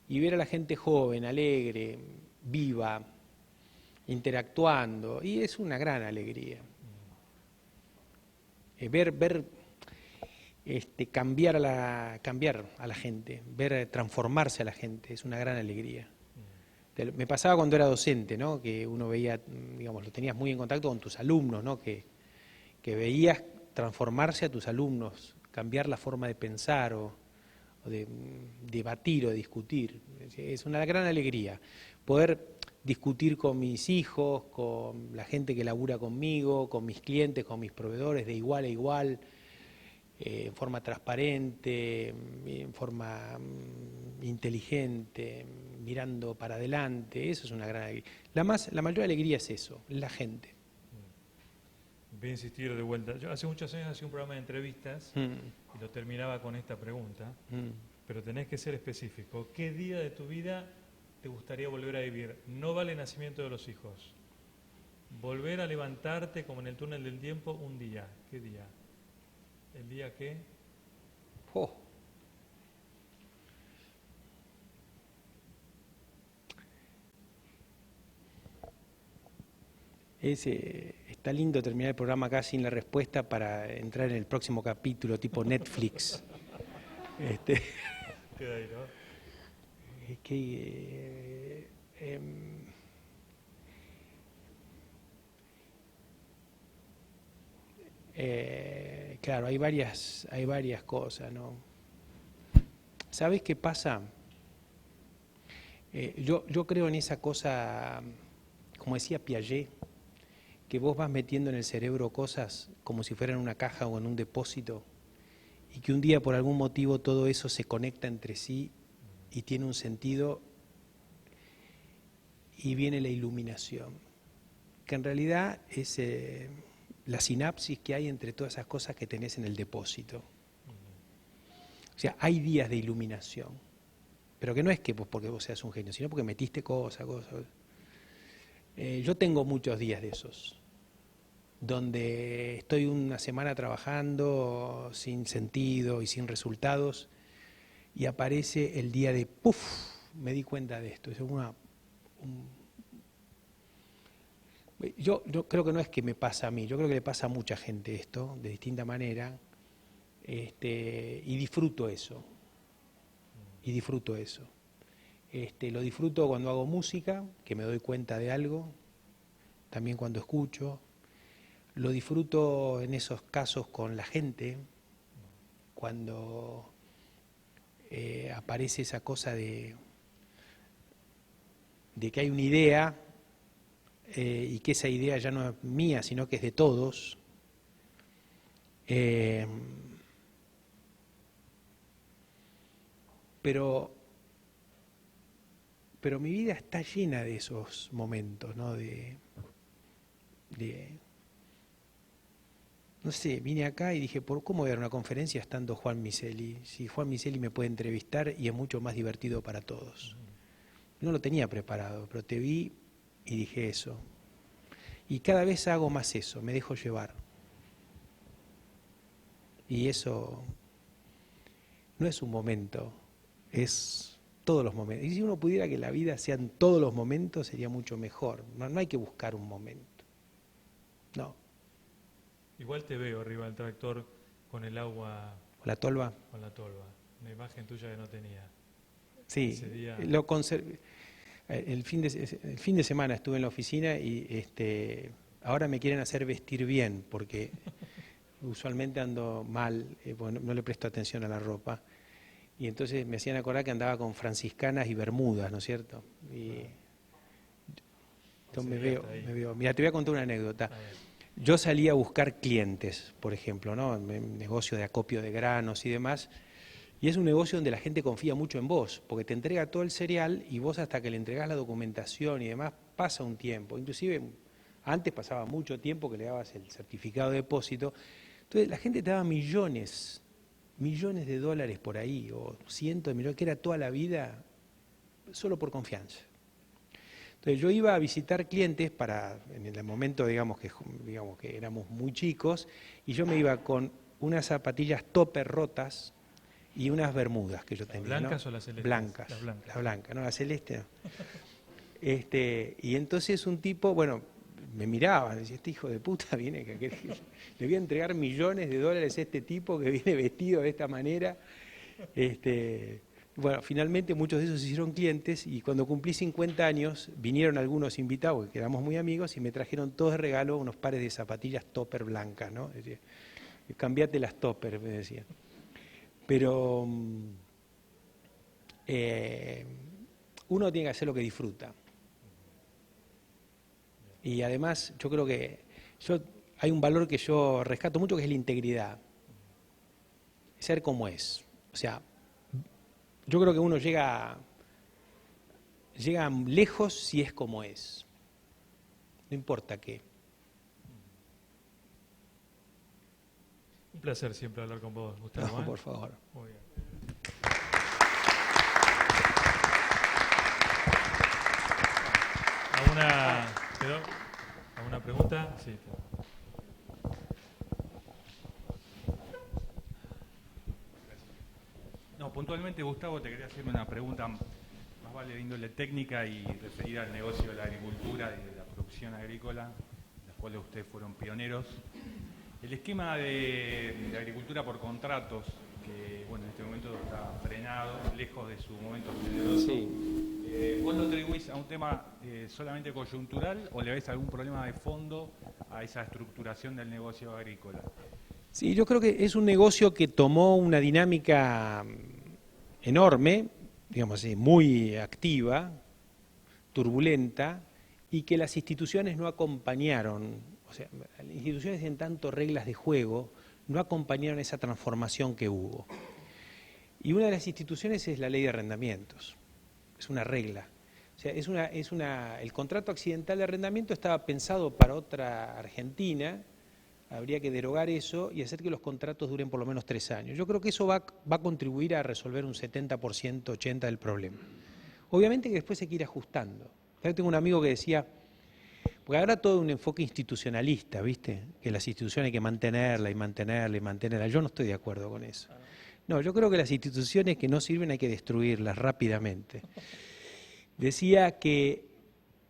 y ver a la gente joven, alegre, viva, interactuando, y es una gran alegría. Ver cambiar a la gente, ver transformarse a la gente, es una gran alegría. Me pasaba cuando era docente, ¿no? Que uno veía, digamos, lo tenías muy en contacto con tus alumnos, ¿no? Que veías transformarse a tus alumnos, cambiar la forma de pensar o de debatir o de discutir. Es una gran alegría poder discutir con mis hijos, con la gente que labura conmigo, con mis clientes, con mis proveedores, de igual a igual, en forma transparente, en forma inteligente, mirando para adelante, eso es una gran alegría. La mayor alegría es eso, la gente. Voy a insistir de vuelta. Yo hace muchos años hacía un programa de entrevistas y lo terminaba con esta pregunta, pero tenés que ser específico. ¿Qué día de tu vida te gustaría volver a vivir? No vale el nacimiento de los hijos. Volver a levantarte como en el túnel del tiempo un día. ¿Qué día? ¿El día qué? Oh. Está lindo terminar el programa acá sin la respuesta para entrar en el próximo capítulo, tipo Netflix. Queda ahí, ¿no? Es que, claro, hay varias cosas, ¿no? ¿Sabes qué pasa? Yo creo en esa cosa, como decía Piaget, que vos vas metiendo en el cerebro cosas como si fueran una caja o en un depósito, y que un día por algún motivo todo eso se conecta entre sí y tiene un sentido, y viene la iluminación, que en realidad es la sinapsis que hay entre todas esas cosas que tenés en el depósito. O sea, hay días de iluminación, pero que no es que porque vos seas un genio, sino porque metiste cosas. Yo tengo muchos días de esos, donde estoy una semana trabajando sin sentido y sin resultados, y aparece el día de ¡puf! Me di cuenta de esto. Es yo creo que no es que me pasa a mí, yo creo que le pasa a mucha gente esto, de distinta manera, y disfruto eso. Lo disfruto cuando hago música, que me doy cuenta de algo, también cuando escucho. Lo disfruto en esos casos con la gente, cuando aparece esa cosa de que hay una idea y que esa idea ya no es mía, sino que es de todos. Pero mi vida está llena de esos momentos, ¿no? No sé, vine acá y dije, ¿por cómo voy a dar una conferencia estando Juan Miseli? Si Juan Miseli me puede entrevistar y es mucho más divertido para todos. No lo tenía preparado, pero te vi y dije eso. Y cada vez hago más eso, me dejo llevar. Y eso no es un momento, es todos los momentos. Y si uno pudiera que la vida sean todos los momentos, sería mucho mejor. No hay que buscar un momento. No. Igual te veo arriba del tractor con el agua. ¿Con la tolva? Con la tolva. Una imagen tuya que no tenía. Sí, lo conservé. El fin de semana estuve en la oficina y ahora me quieren hacer vestir bien porque usualmente ando mal, no le presto atención a la ropa. Y entonces me hacían acordar que andaba con franciscanas y bermudas, ¿no es cierto? Y entonces me veo. Mira, te voy a contar una anécdota. Yo salí a buscar clientes, por ejemplo, ¿no? Un negocio de acopio de granos y demás. Y es un negocio donde la gente confía mucho en vos, porque te entrega todo el cereal y vos hasta que le entregás la documentación y demás pasa un tiempo. Inclusive antes pasaba mucho tiempo que le dabas el certificado de depósito. Entonces la gente te daba millones de dólares por ahí, o cientos de millones, que era toda la vida solo por confianza. Entonces yo iba a visitar clientes en el momento digamos que éramos muy chicos, y yo me iba con unas zapatillas topper rotas y unas bermudas que yo tenía. ¿Las blancas, ¿no? o las celestes? Blancas. Las blancas, no, la celeste no. Y entonces un tipo, me miraba, decía, este hijo de puta viene, le voy a entregar millones de dólares a este tipo que viene vestido de esta manera. Bueno, finalmente muchos de esos se hicieron clientes, y cuando cumplí 50 años vinieron algunos invitados, que éramos muy amigos, y me trajeron todos de regalo unos pares de zapatillas topper blancas, ¿no? Decía, cambiate las topper, me decían. Pero uno tiene que hacer lo que disfruta. Y además yo creo que hay un valor que yo rescato mucho, que es la integridad. Ser como es. O sea, yo creo que uno llega llega lejos si es como es. No importa qué. Un placer siempre hablar con vos, Gustavo. No, por favor. Muy bien. ¿Alguna pregunta? Sí. No, puntualmente, Gustavo, te quería hacer una pregunta más vale de índole técnica y referida al negocio de la agricultura y de la producción agrícola, en las cuales ustedes fueron pioneros. El esquema de agricultura por contratos, que bueno, en este momento está frenado, lejos de su momento generoso. Sí. ¿Vos lo atribuís a un tema solamente coyuntural o le ves algún problema de fondo a esa estructuración del negocio agrícola? Sí, yo creo que es un negocio que tomó una dinámica enorme, digamos así, muy activa, turbulenta, y que las instituciones no acompañaron. O sea, las instituciones en tanto reglas de juego no acompañaron esa transformación que hubo. Y una de las instituciones es la ley de arrendamientos, es una regla. O sea, el contrato accidental de arrendamiento estaba pensado para otra Argentina. Habría que derogar eso y hacer que los contratos duren por lo menos 3 años. Yo creo que eso va a contribuir a resolver un 70%, 80% del problema. Obviamente que después hay que ir ajustando. Yo tengo un amigo que decía, porque ahora todo un enfoque institucionalista, ¿viste? Que las instituciones hay que mantenerla y mantenerla y mantenerla. Yo no estoy de acuerdo con eso. No, yo creo que las instituciones que no sirven hay que destruirlas rápidamente. Decía que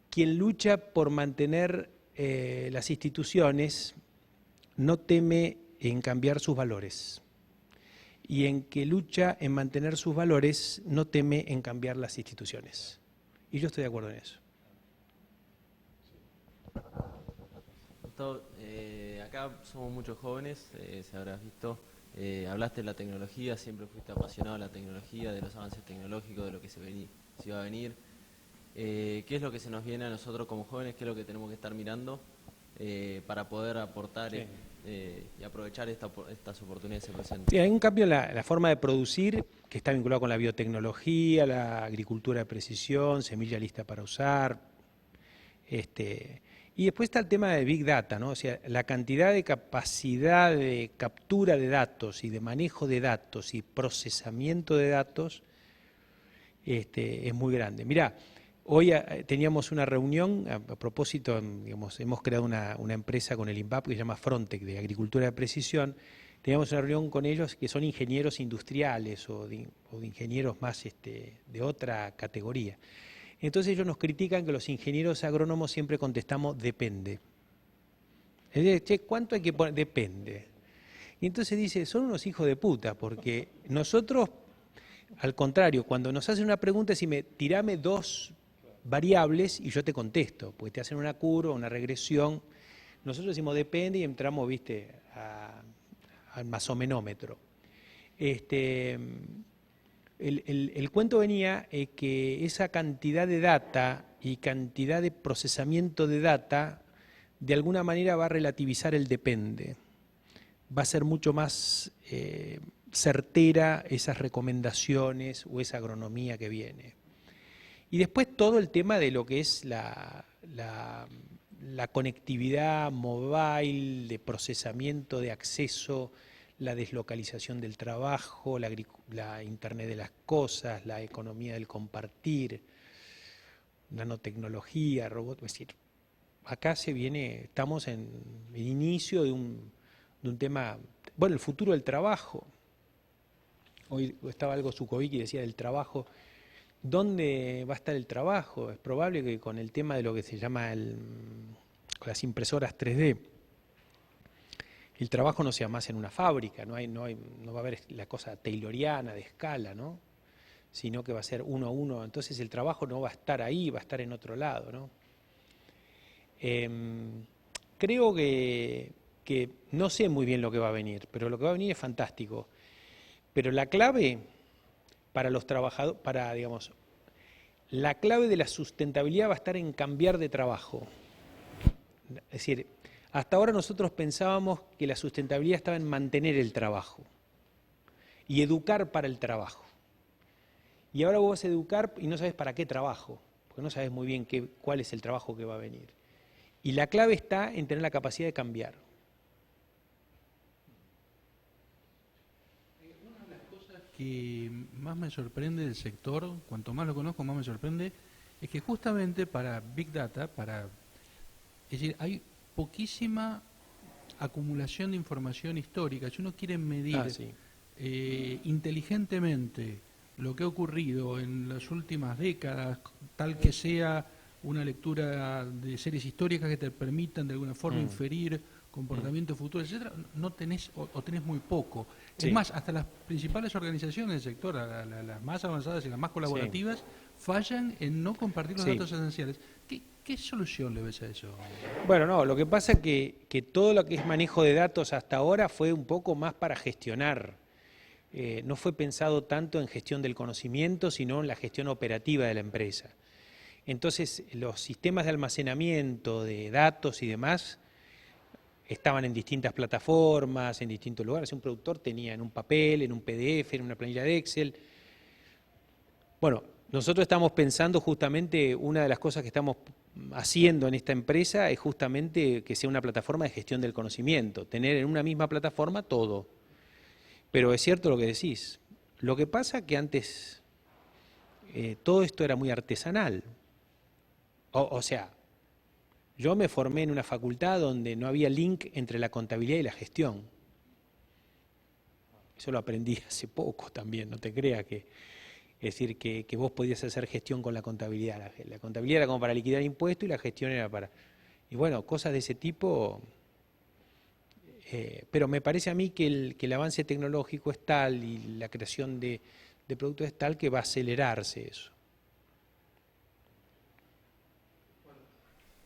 quien lucha por mantener las instituciones no teme en cambiar sus valores, y en que lucha en mantener sus valores no teme en cambiar las instituciones. Y yo estoy de acuerdo en eso. Gustavo, acá somos muchos jóvenes, se habrás visto, hablaste de la tecnología, siempre fuiste apasionado de la tecnología, de los avances tecnológicos, de lo que se iba a venir. ¿Qué es lo que se nos viene a nosotros como jóvenes? ¿Qué es lo que tenemos que estar mirando para poder aportar y aprovechar estas oportunidades que se presentan? Sí, hay un cambio en la forma de producir que está vinculado con la biotecnología, la agricultura de precisión, semilla lista para usar. Y después está el tema de Big Data, ¿no? O sea, la cantidad de capacidad de captura de datos y de manejo de datos y procesamiento de datos es muy grande. Mirá, hoy teníamos una reunión, a propósito, digamos, hemos creado una empresa con el INVAP que se llama Frontec, de agricultura de precisión. Teníamos una reunión con ellos que son ingenieros industriales o de ingenieros más de otra categoría. Entonces ellos nos critican que los ingenieros agrónomos siempre contestamos depende. Che, ¿cuánto hay que poner? Depende. Y entonces dice, son unos hijos de puta, porque nosotros, al contrario, cuando nos hacen una pregunta, decime, tirame 2 variables y yo te contesto, porque te hacen una curva, una regresión. Nosotros decimos depende y entramos, viste, al masomenómetro. El cuento venía que esa cantidad de data y cantidad de procesamiento de data de alguna manera va a relativizar el depende. Va a ser mucho más certera esas recomendaciones o esa agronomía que viene. Y después todo el tema de lo que es la conectividad mobile, de procesamiento, de acceso, la deslocalización del trabajo, la Internet de las cosas, la economía del compartir, nanotecnología, robot. Es decir, acá estamos en el inicio de un tema, bueno, el futuro del trabajo. Hoy estaba algo Zukovic y decía del trabajo. ¿Dónde va a estar el trabajo? Es probable que con el tema de lo que se llama con las impresoras 3D, el trabajo no sea más en una fábrica, no va a haber la cosa tayloriana de escala, ¿no? Sino que va a ser uno a uno. Entonces el trabajo no va a estar ahí, va a estar en otro lado, ¿no? Creo que no sé muy bien lo que va a venir, pero lo que va a venir es fantástico. Pero la clave para los trabajadores, digamos, la clave de la sustentabilidad va a estar en cambiar de trabajo. Es decir, hasta ahora nosotros pensábamos que la sustentabilidad estaba en mantener el trabajo y educar para el trabajo. Y ahora vos vas a educar y no sabes para qué trabajo. porque no sabes muy bien cuál es el trabajo que va a venir. Y la clave está en tener la capacidad de cambiar. Una de las cosas que más me sorprende del sector, cuanto más lo conozco, más me sorprende, es que justamente para Big Data, es decir, hay poquísima acumulación de información histórica. Si uno quiere medir Sí. inteligentemente lo que ha ocurrido en las últimas décadas, tal que sea una lectura de series históricas que te permitan de alguna forma inferir comportamiento futuro, etcétera, no tenés o tenés muy poco. Sí. Es más, hasta las principales organizaciones del sector, las más avanzadas y las más colaborativas, fallan en no compartir los Sí. datos esenciales. ¿Qué solución le ves a eso? Bueno, no, lo que pasa es que todo lo que es manejo de datos hasta ahora fue un poco más para gestionar. No fue pensado tanto en gestión del conocimiento, sino en la gestión operativa de la empresa. Entonces, los sistemas de almacenamiento de datos y demás estaban en distintas plataformas, en distintos lugares. Un productor tenía en un papel, en un PDF, en una planilla de Excel. Bueno, nosotros estamos pensando justamente, una de las cosas que estamos haciendo en esta empresa es justamente que sea una plataforma de gestión del conocimiento, tener en una misma plataforma todo. Pero es cierto lo que decís. Lo que pasa que antes todo esto era muy artesanal. O sea, yo me formé en una facultad donde no había link entre la contabilidad y la gestión. Eso lo aprendí hace poco también, no te creas que... Es decir, que vos podías hacer gestión con la contabilidad. La contabilidad era como para liquidar impuestos y la gestión era para... Y bueno, cosas de ese tipo... pero me parece a mí que el avance tecnológico es tal y la creación de productos es tal que va a acelerarse eso.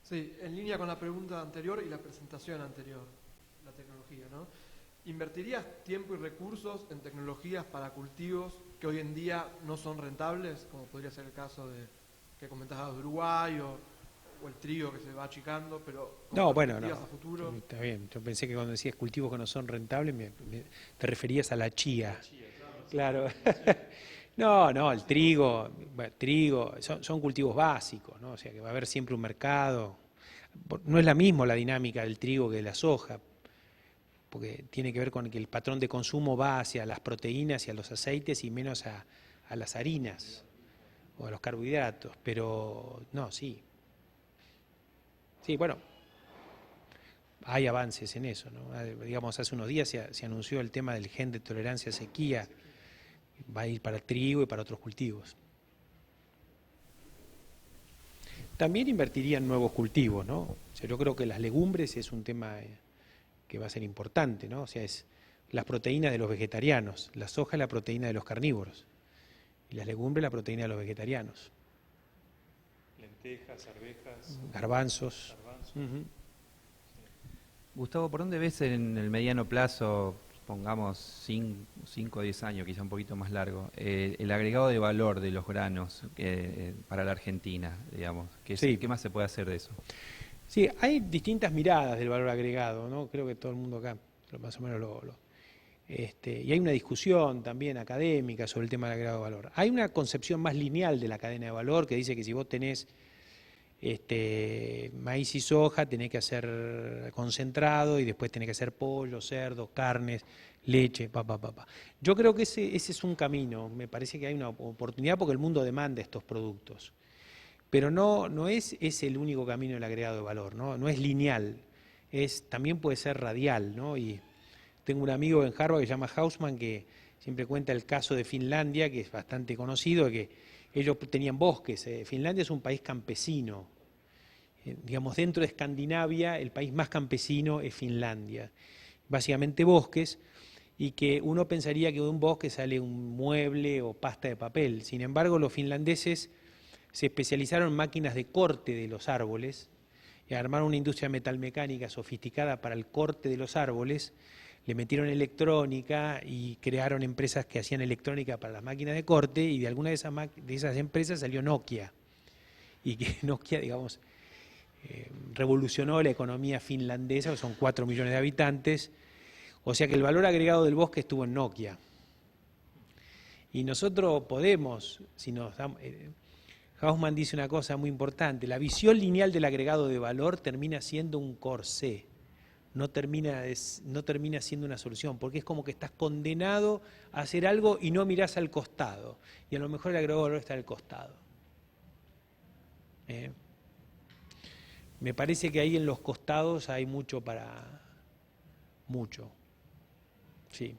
Sí, en línea con la pregunta anterior y la presentación anterior, la tecnología, ¿no? ¿Invertirías tiempo y recursos en tecnologías para cultivos que hoy en día no son rentables, como podría ser el caso de que comentabas de Uruguay o el trigo que se va achicando, pero con No, bueno, perspectivas no. a futuro? Está bien. Yo pensé que cuando decías cultivos que no son rentables te referías a la chía. Claro. No, el trigo, son cultivos básicos, ¿no? O sea que va a haber siempre un mercado. No es la misma la dinámica del trigo que de la soja, porque tiene que ver con que el patrón de consumo va hacia las proteínas y a los aceites y menos a las harinas o a los carbohidratos. Pero no, sí. Sí, bueno, hay avances en eso, ¿no? Digamos, hace unos días se anunció el tema del gen de tolerancia a sequía. Va a ir para el trigo y para otros cultivos. También invertiría en nuevos cultivos, ¿no? O sea, yo creo que las legumbres es un tema que va a ser importante, ¿no? O sea, es las proteínas de los vegetarianos, la soja es la proteína de los carnívoros y las legumbres la proteína de los vegetarianos. Lentejas, arvejas, Garbanzos. garbanzos. Gustavo, ¿por dónde ves en el mediano plazo, pongamos 5 o 10 años, quizá un poquito más largo, el agregado de valor de los granos para la Argentina, digamos? Sí. ¿Qué más se puede hacer de eso? Sí, hay distintas miradas del valor agregado, ¿no? Creo que todo el mundo acá más o menos y hay una discusión también académica sobre el tema del agregado de valor. Hay una concepción más lineal de la cadena de valor que dice que si vos tenés maíz y soja, tenés que hacer concentrado y después tenés que hacer pollo, cerdo, carnes, leche, Yo creo que ese es un camino, me parece que hay una oportunidad porque el mundo demanda estos productos. Pero no es el único camino del agregado de valor, no es lineal, también puede ser radial, ¿no? Y tengo un amigo en Harvard que se llama Hausman que siempre cuenta el caso de Finlandia, que es bastante conocido, que ellos tenían bosques. Finlandia es un país campesino. Digamos, dentro de Escandinavia, el país más campesino es Finlandia. Básicamente bosques, y que uno pensaría que de un bosque sale un mueble o pasta de papel. Sin embargo, los finlandeses se especializaron en máquinas de corte de los árboles y armaron una industria metalmecánica sofisticada para el corte de los árboles. Le metieron electrónica y crearon empresas que hacían electrónica para las máquinas de corte, y de alguna de esas empresas salió Nokia. Y que Nokia, digamos, revolucionó la economía finlandesa, que son 4 millones de habitantes. O sea que el valor agregado del bosque estuvo en Nokia. Y nosotros podemos, si nos damos... Hausmann dice una cosa muy importante, la visión lineal del agregado de valor termina siendo un corsé, no termina siendo una solución, porque es como que estás condenado a hacer algo y no mirás al costado, y a lo mejor el agregado de valor está al costado. Me parece que ahí en los costados hay mucho sí.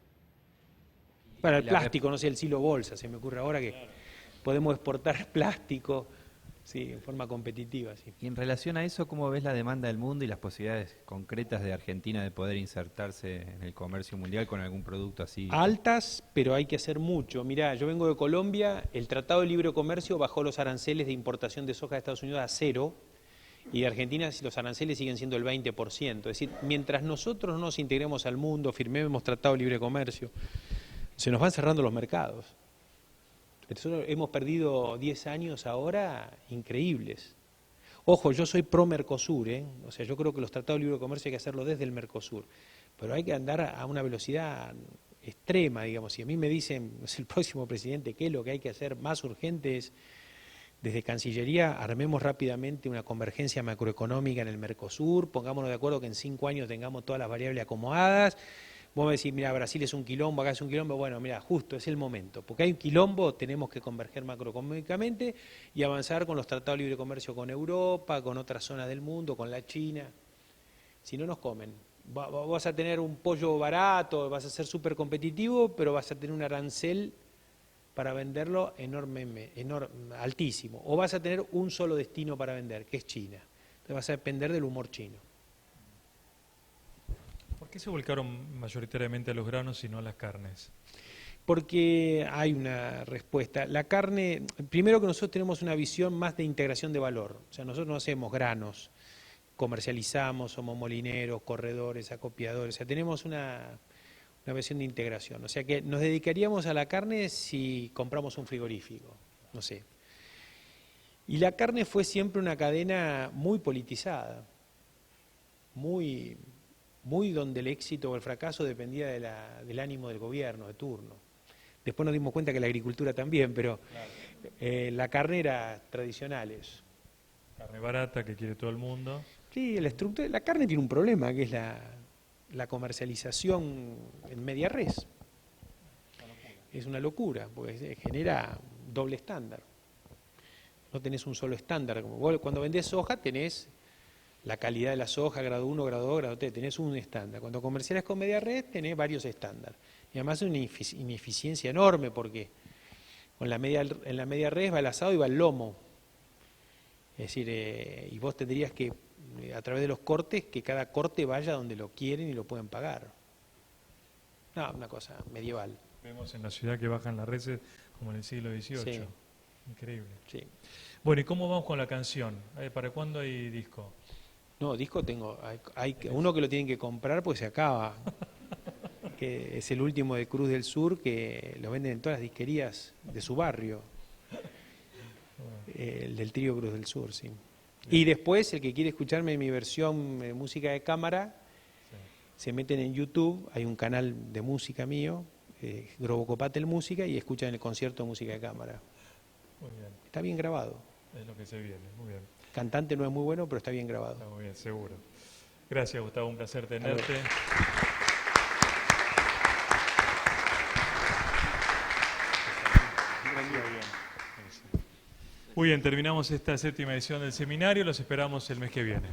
Para el plástico, no sé, el silo bolsa, se me ocurre ahora que podemos exportar plástico, sí, en forma competitiva. Sí. Y en relación a eso, ¿cómo ves la demanda del mundo y las posibilidades concretas de Argentina de poder insertarse en el comercio mundial con algún producto así? Altas, pero hay que hacer mucho. Mirá, yo vengo de Colombia, el Tratado de Libre Comercio bajó los aranceles de importación de soja de Estados Unidos a 0, y de Argentina los aranceles siguen siendo el 20%. Es decir, mientras nosotros no nos integremos al mundo, firmemos Tratado de Libre Comercio, se nos van cerrando los mercados. Nosotros hemos perdido 10 años ahora increíbles. Ojo, yo soy pro Mercosur, o sea, yo creo que los tratados de libre comercio hay que hacerlo desde el Mercosur, pero hay que andar a una velocidad extrema, digamos. Si a mí me dicen, el próximo presidente, que lo que hay que hacer más urgente es, desde Cancillería, armemos rápidamente una convergencia macroeconómica en el Mercosur, pongámonos de acuerdo que en 5 años tengamos todas las variables acomodadas. Vos me decís, mira, Brasil es un quilombo, acá es un quilombo. Bueno, mira, justo es el momento. Porque hay un quilombo, tenemos que converger macroeconómicamente y avanzar con los tratados de libre comercio con Europa, con otras zonas del mundo, con la China. Si no nos comen. Vas a tener un pollo barato, vas a ser súper competitivo, pero vas a tener un arancel para venderlo altísimo. O vas a tener un solo destino para vender, que es China. Entonces vas a depender del humor chino. ¿Por qué se volcaron mayoritariamente a los granos y no a las carnes? Porque hay una respuesta. La carne, primero que nosotros tenemos una visión más de integración de valor. O sea, nosotros no hacemos granos, comercializamos, somos molineros, corredores, acopiadores. O sea, tenemos una visión de integración. O sea, que nos dedicaríamos a la carne si compramos un frigorífico, no sé. Y la carne fue siempre una cadena muy politizada, muy donde el éxito o el fracaso dependía del ánimo del gobierno de turno. Después nos dimos cuenta que la agricultura también, pero la carne era tradicionales. Carne barata que quiere todo el mundo. Sí, la carne tiene un problema, que es la comercialización en media res. Es una locura, porque genera doble estándar. No tenés un solo estándar. Vos cuando vendés soja tenés la calidad de la soja, grado 1, grado 2, grado 3, tenés un estándar. Cuando comercializas con media red, tenés varios estándares. Y además es una ineficiencia enorme, porque en la media red va el asado y va el lomo. Es decir, y vos tendrías que, a través de los cortes, que cada corte vaya donde lo quieren y lo pueden pagar. No, una cosa medieval. Vemos en la ciudad que bajan las reses como en el siglo XVIII. Sí. Increíble. Sí. Bueno, ¿y cómo vamos con la canción? ¿Para cuándo hay disco? No, disco tengo, hay uno que lo tienen que comprar porque se acaba, que es el último de Cruz del Sur, que lo venden en todas las disquerías de su barrio, el del trío Cruz del Sur, sí. Y después, el que quiere escucharme mi versión de música de cámara, se meten en YouTube, hay un canal de música mío, Grobocopatel Música, y escuchan el concierto de música de cámara. Muy bien. Está bien grabado. Es lo que se viene, muy bien. Cantante no es muy bueno, pero está bien grabado. Está muy bien, seguro. Gracias, Gustavo, un placer tenerte. Muy bien, terminamos esta 7ª edición del seminario, los esperamos el mes que viene.